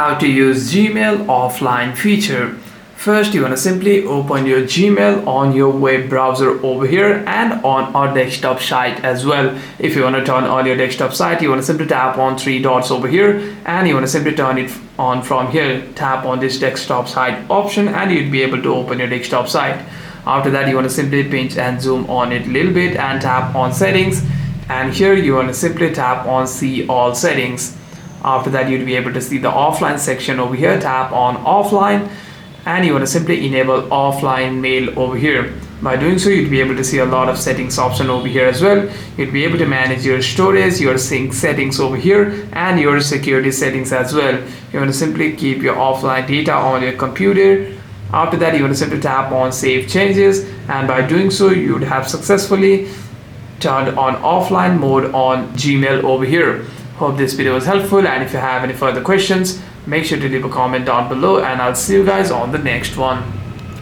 How to use Gmail offline feature. First, you want to simply open your Gmail on your web browser over here and on our desktop site as well. If you want to turn on your desktop site, you want to simply tap on three dots over here and you want to simply turn it on from here. Tap on this desktop site option and you'd be able to open your desktop site. After that, you want to simply pinch and zoom on it a little bit and tap on settings, and here you want to simply tap on see all settings. After that, you'd be able to see the offline section over here. Tap on offline and you want to simply enable offline mail over here. By doing so, you'd be able to see a lot of settings option over here as well. You'd be able to manage your storage, your sync settings over here, and your security settings as well. You want to simply keep your offline data on your computer. After that, you want to simply tap on save changes, and by doing so, you would have successfully turned on offline mode on Gmail over here. Hope this video was helpful, and if you have any further questions, make sure to leave a comment down below, and I'll see you guys on the next one.